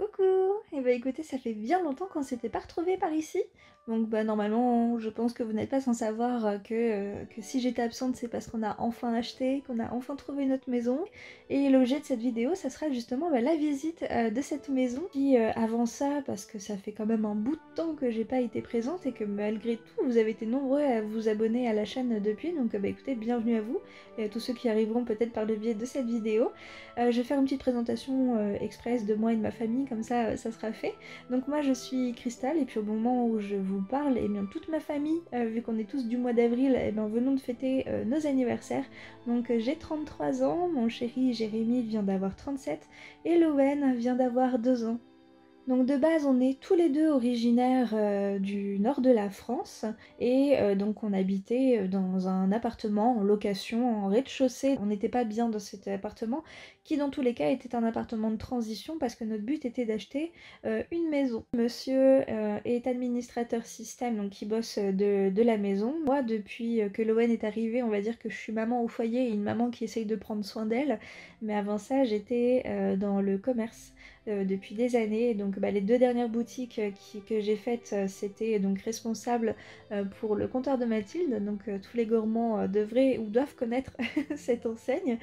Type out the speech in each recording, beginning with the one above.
Coucou! Et bah écoutez, ça fait bien longtemps qu'on s'était pas retrouvés par ici. Donc bah normalement, je pense que vous n'êtes pas sans savoir que si j'étais absente, c'est parce qu'on a enfin acheté, qu'on a enfin trouvé notre maison. Et l'objet de cette vidéo, ça sera justement la visite de cette maison. Puis avant ça, parce que ça fait quand même un bout de temps que j'ai pas été présente et que malgré tout, vous avez été nombreux à vous abonner à la chaîne depuis. Donc bah écoutez, bienvenue à vous et à tous ceux qui arriveront peut-être par le biais de cette vidéo. Je vais faire une petite présentation express de moi et de ma famille, comme ça sera fait. Donc moi je suis Cristal et puis au moment où je vous parle, et bien toute ma famille, vu qu'on est tous du mois d'avril, et bien venons de fêter nos anniversaires. Donc j'ai 33 ans, mon chéri Jérémy vient d'avoir 37 et Lowen vient d'avoir 2 ans. Donc de base on est tous les deux originaires du nord de la France et donc on habitait dans un appartement en location en rez-de-chaussée. On n'était pas bien dans cet appartement qui dans tous les cas était un appartement de transition parce que notre but était d'acheter une maison. Monsieur est administrateur système donc qui bosse de la maison. Moi depuis que Lowen est arrivée on va dire que je suis maman au foyer et une maman qui essaye de prendre soin d'elle. Mais avant ça j'étais dans le commerce depuis des années. Donc les 2 dernières boutiques que j'ai faites, c'était donc responsable pour le comptoir de Mathilde. Donc tous les gourmands devraient ou doivent connaître cette enseigne.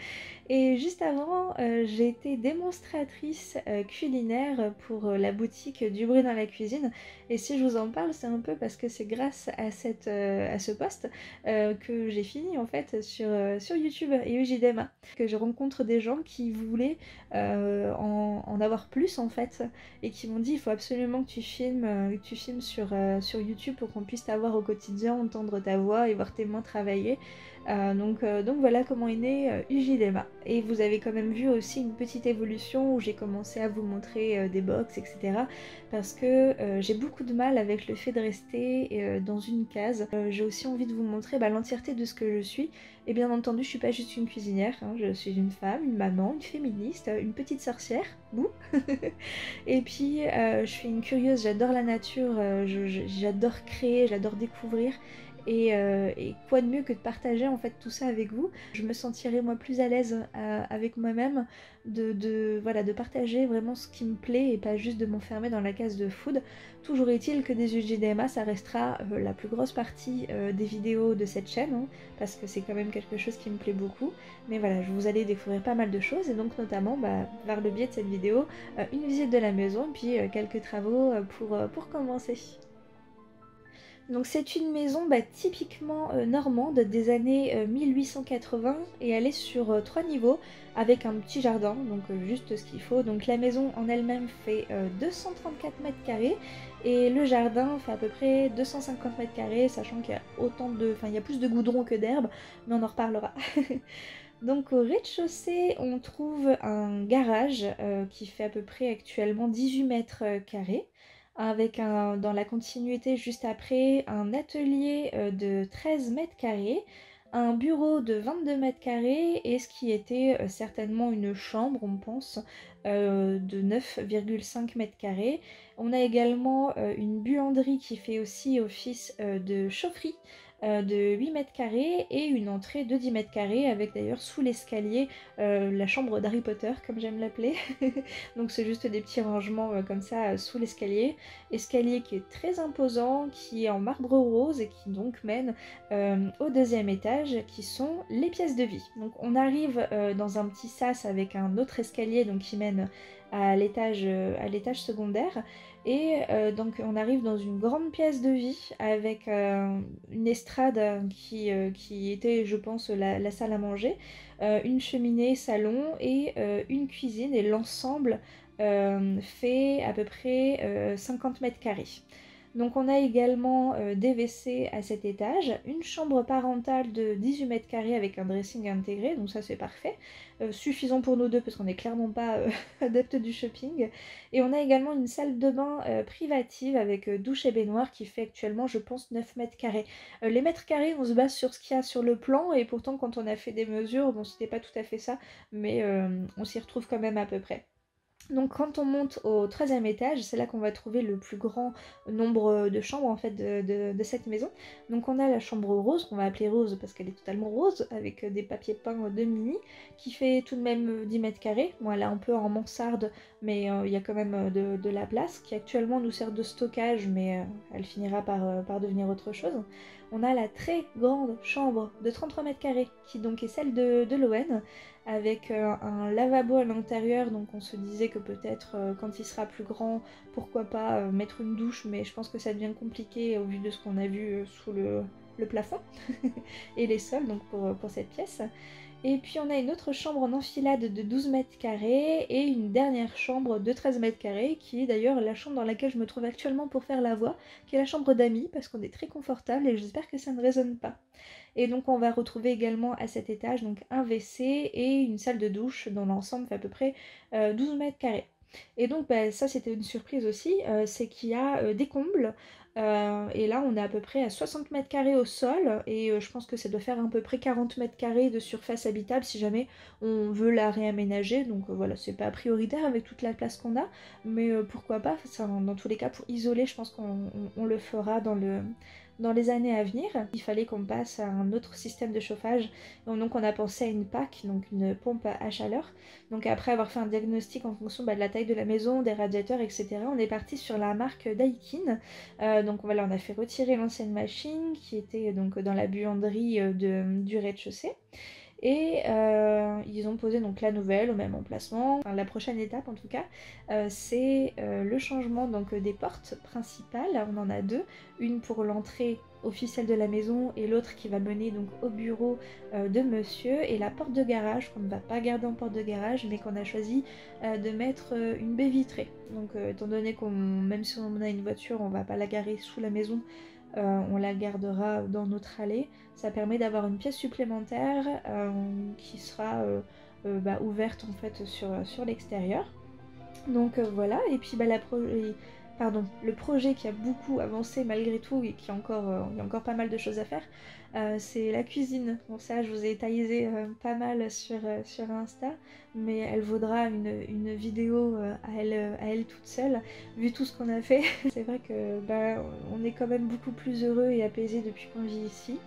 Et juste avant, j'ai été démonstratrice culinaire pour la boutique du bruit dans la cuisine. Et si je vous en parle, c'est un peu parce que c'est grâce à ce poste que j'ai fini en fait sur YouTube et UJDMA, que je rencontre des gens qui voulaient en avoir plus en fait et qui m'ont dit il faut absolument que tu filmes sur YouTube pour qu'on puisse t'avoir au quotidien, entendre ta voix et voir tes mains travailler. Donc voilà comment est né UJDMA. Et vous avez quand même vu aussi une petite évolution où j'ai commencé à vous montrer des box, etc. Parce que j'ai beaucoup de mal avec le fait de rester dans une case. J'ai aussi envie de vous montrer l'entièreté de ce que je suis. Et bien entendu, je suis pas juste une cuisinière, hein, je suis une femme, une maman, une féministe, une petite sorcière, bouh. Et puis je suis une curieuse, j'adore la nature, j'adore créer, j'adore découvrir. Et quoi de mieux que de partager en fait tout ça avec vous. Je me sentirais moi plus à l'aise avec moi-même de partager vraiment ce qui me plaît et pas juste de m'enfermer dans la case de food. Toujours est-il que des UGDMA ça restera la plus grosse partie des vidéos de cette chaîne, hein, parce que c'est quand même quelque chose qui me plaît beaucoup. Mais voilà, vous allez découvrir pas mal de choses et donc notamment par le biais de cette vidéo, une visite de la maison et puis quelques travaux pour commencer. Donc c'est une maison typiquement normande des années 1880 et elle est sur 3 niveaux avec un petit jardin, donc juste ce qu'il faut. Donc la maison en elle-même fait 234 mètres carrés et le jardin fait à peu près 250 mètres carrés, sachant qu'il y a il y a plus de goudron que d'herbe, mais on en reparlera. Donc au rez-de-chaussée, on trouve un garage qui fait à peu près actuellement 18 mètres carrés, avec dans la continuité juste après un atelier de 13 mètres carrés, un bureau de 22 mètres carrés et ce qui était certainement une chambre, on pense, de 9,5 mètres carrés. On a également une buanderie qui fait aussi office de chaufferie de 8 mètres carrés et une entrée de 10 mètres carrés avec d'ailleurs sous l'escalier la chambre d'Harry Potter comme j'aime l'appeler. Donc c'est juste des petits rangements comme ça sous l'escalier. Escalier qui est très imposant, qui est en marbre rose et qui donc mène au 2e étage qui sont les pièces de vie. Donc on arrive dans un petit sas avec un autre escalier donc qui mène à l'étage secondaire. Et donc on arrive dans une grande pièce de vie avec une estrade qui était je pense la salle à manger, une cheminée salon et une cuisine et l'ensemble fait à peu près 50 mètres carrés. Donc on a également des WC à cet étage, une chambre parentale de 18 mètres carrés avec un dressing intégré, donc ça c'est parfait, suffisant pour nous deux parce qu'on n'est clairement pas adeptes du shopping. Et on a également une salle de bain privative avec douche et baignoire qui fait actuellement je pense 9 mètres carrés. Les mètres carrés on se base sur ce qu'il y a sur le plan et pourtant quand on a fait des mesures, bon c'était pas tout à fait ça, mais on s'y retrouve quand même à peu près. Donc quand on monte au 13e étage, c'est là qu'on va trouver le plus grand nombre de chambres en fait de cette maison. Donc on a la chambre rose, qu'on va appeler rose parce qu'elle est totalement rose, avec des papiers peints de mini, qui fait tout de même 10 mètres carrés. Bon, elle est un peu en mansarde, mais il y a quand même de la place, qui actuellement nous sert de stockage, mais elle finira par devenir autre chose. On a la très grande chambre de 33 mètres carrés, qui donc est celle de Lowen, avec un lavabo à l'intérieur, donc on se disait que peut-être quand il sera plus grand, pourquoi pas mettre une douche, mais je pense que ça devient compliqué au vu de ce qu'on a vu sous le plafond et les sols, donc pour cette pièce. Et puis on a une autre chambre en enfilade de 12 mètres carrés et une dernière chambre de 13 mètres carrés qui est d'ailleurs la chambre dans laquelle je me trouve actuellement pour faire la voix, qui est la chambre d'amis parce qu'on est très confortable et j'espère que ça ne résonne pas. Et donc on va retrouver également à cet étage donc un WC et une salle de douche dont l'ensemble fait à peu près 12 mètres carrés. Et donc bah, ça c'était une surprise aussi, c'est qu'il y a des combles. Et là on est à peu près à 60 mètres carrés au sol et je pense que ça doit faire à peu près 40 mètres carrés de surface habitable si jamais on veut la réaménager. Donc voilà, c'est pas prioritaire avec toute la place qu'on a, mais pourquoi pas, ça, dans tous les cas pour isoler je pense qu'on le fera dans les années à venir. Il fallait qu'on passe à un autre système de chauffage, donc on a pensé à une PAC, donc une pompe à chaleur. Donc après avoir fait un diagnostic en fonction de la taille de la maison, des radiateurs, etc., on est parti sur la marque Daikin. Donc voilà, on a fait retirer l'ancienne machine qui était donc dans la buanderie du rez-de-chaussée. Et ils ont posé donc la nouvelle au même emplacement. Enfin, la prochaine étape en tout cas, c'est le changement donc des portes principales. On en a deux, une pour l'entrée officielle de la maison et l'autre qui va mener donc au bureau de monsieur, et la porte de garage qu'on ne va pas garder en porte de garage mais qu'on a choisi de mettre une baie vitrée. Donc étant donné qu'on, même si on a une voiture, on va pas la garer sous la maison, on la gardera dans notre allée. Ça permet d'avoir une pièce supplémentaire qui sera ouverte en fait sur l'extérieur. Donc voilà, et puis le projet qui a beaucoup avancé malgré tout et qui a il y a encore pas mal de choses à faire, c'est la cuisine. Bon ça je vous ai taillé pas mal sur Insta, mais elle vaudra une vidéo à elle toute seule, vu tout ce qu'on a fait. C'est vrai que on est quand même beaucoup plus heureux et apaisé depuis qu'on vit ici.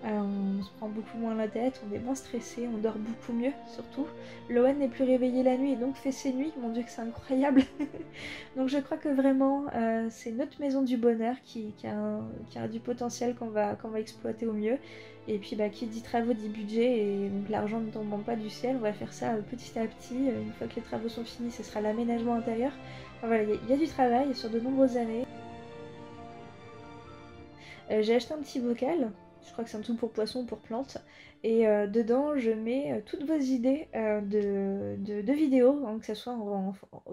On se prend beaucoup moins la tête, on est moins stressé, on dort beaucoup mieux surtout. Loan n'est plus réveillé la nuit et donc fait ses nuits, mon dieu que c'est incroyable. Donc je crois que vraiment c'est notre maison du bonheur qui a du potentiel qu'on va exploiter au mieux. Et puis qui dit travaux dit budget, et donc l'argent ne tombant pas du ciel, on va faire ça petit à petit. Une fois que les travaux sont finis, ce sera l'aménagement intérieur. Enfin, voilà, il y a du travail sur de nombreuses années. J'ai acheté un petit bocal, je crois que c'est un truc pour poisson ou pour plantes, et dedans je mets toutes vos idées de vidéos, hein, que ce soit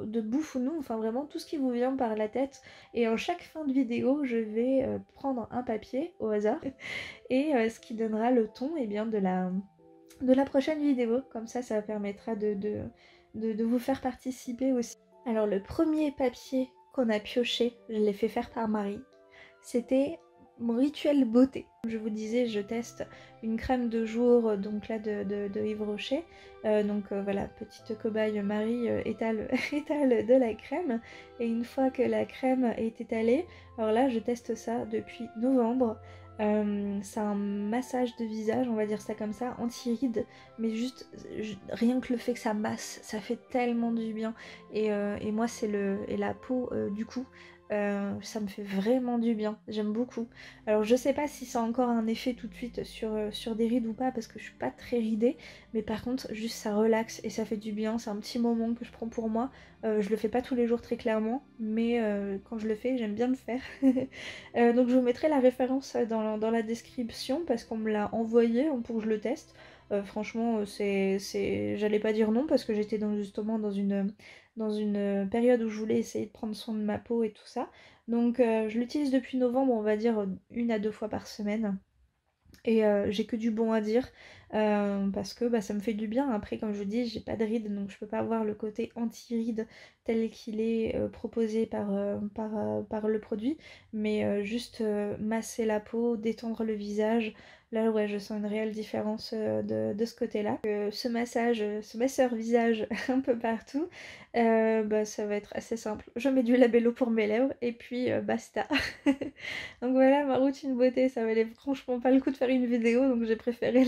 de bouffe ou non, enfin vraiment tout ce qui vous vient par la tête. Et en chaque fin de vidéo, je vais prendre un papier au hasard, et ce qui donnera le ton de la prochaine vidéo. Comme ça permettra de vous faire participer aussi. Alors le premier papier qu'on a pioché, je l'ai fait faire par Marie. C'était mon rituel beauté. Je vous disais, je teste une crème de jour, donc là de Yves Rocher. Voilà, petite cobaye, Marie étale, étale de la crème. Et une fois que la crème est étalée, alors là je teste ça depuis novembre. C'est un massage de visage, on va dire ça comme ça, anti-rides, mais juste rien que le fait que ça masse, ça fait tellement du bien. Et moi c'est la peau du cou. Ça me fait vraiment du bien, j'aime beaucoup. Alors je sais pas si ça a encore un effet tout de suite sur des rides ou pas, parce que je suis pas très ridée, mais par contre juste ça relaxe et ça fait du bien. C'est un petit moment que je prends pour moi. Je le fais pas tous les jours très clairement, mais quand je le fais j'aime bien le faire. Donc je vous mettrai la référence dans la description parce qu'on me l'a envoyé pour que je le teste. Franchement j'allais pas dire non parce que j'étais justement dans une période où je voulais essayer de prendre soin de ma peau et tout ça. Donc je l'utilise depuis novembre, on va dire 1 à 2 fois par semaine. Et j'ai que du bon à dire. parce que bah, ça me fait du bien. Après, comme je vous dis, j'ai pas de rides, donc je peux pas avoir le côté anti-rides tel qu'il est proposé par le produit, mais juste masser la peau, détendre le visage. Là, ouais, je sens une réelle différence de ce côté-là. Ce massage, ce masseur visage un peu partout, bah, ça va être assez simple. Je mets du labello pour mes lèvres et puis basta. Donc voilà, ma routine beauté, ça valait franchement pas le coup de faire une vidéo, donc j'ai préféré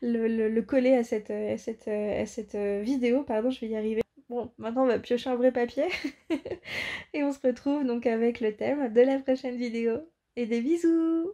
le coller à cette vidéo. Pardon, je vais y arriver. Bon, maintenant on va piocher un vrai papier et on se retrouve donc avec le thème de la prochaine vidéo. Et des bisous!